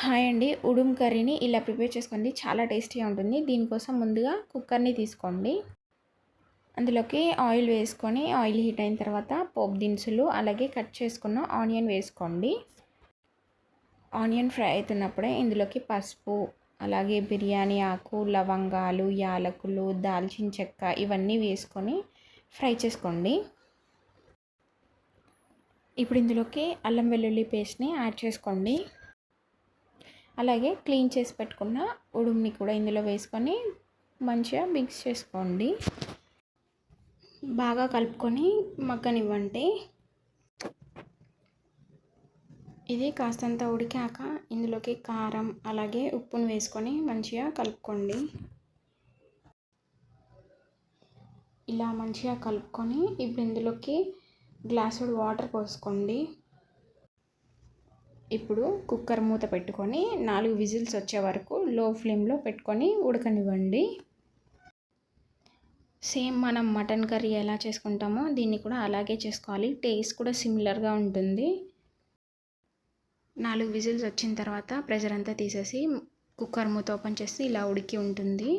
Hi అండి. ఉడుం కర్రీని ఇలా ప్రిపేర్ చేసుకోండి. చాలా టేస్టీగా ఉంటుంది. దీనికోసం ముందుగా కుక్కర్‌ని తీసుకోండి. అందులోకి ఆయిల్ వేసుకొని ఆయిల్ హీట్ అయిన తర్వాత పోపు దినుసులు అలాగే కట్ చేసుకున్న ఆనియన్ వేసుకోండి. ఆనియన్ ఫ్రై అవుతున్నప్పుడే ఇందులోకి పసుపు అలాగే బిర్యానీ ఆకు, లవంగాలు, యాలకులు, దాల్చిన చెక్క ఇవన్నీ వేసుకొని ఫ్రై చేసుకోండి. ఇప్పుడు ఇందులోకి అల్లం వెల్లుల్లి పేస్ట్ని యాడ్ చేసుకోండి. అలాగే క్లీన్ చేసి పెట్టుకున్న ఉడుముని కూడా ఇందులో వేసుకొని మంచిగా మిక్స్ చేసుకోండి. బాగా కలుపుకొని మగ్గనివ్వండి. ఇది కాస్తంత ఉడికాక ఇందులోకి కారం అలాగే ఉప్పును వేసుకొని మంచిగా కలుపుకోండి. ఇలా మంచిగా కలుపుకొని ఇప్పుడు ఇందులోకి గ్లాసుడు వాటర్ పోసుకోండి. ఇప్పుడు కుక్కర్ మూత పెట్టుకొని 4 విజిల్స్ వచ్చే వరకు లో ఫ్లేమ్లో పెట్టుకొని ఉడకనివ్వండి. సేమ్ మనం మటన్ కర్రీ ఎలా చేసుకుంటామో దీన్ని కూడా అలాగే చేసుకోవాలి. టేస్ట్ కూడా సిమిలర్గా ఉంటుంది. 4 విజిల్స్ వచ్చిన తర్వాత ప్రెషర్ అంతా తీసేసి కుక్కర్ మూత ఓపెన్ చేసి ఇలా ఉడికి ఉంటుంది.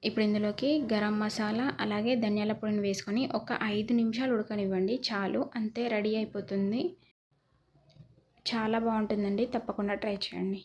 ఇప్పుడు ఇందులోకి గరం మసాలా అలాగే ధనియాల పొడిని వేసుకొని ఒక 5 నిమిషాలు ఉడకనివ్వండి. చాలు, అంతే, రెడీ అయిపోతుంది. చాలా బాగుంటుందండి. తప్పకుండా ట్రై చేయండి.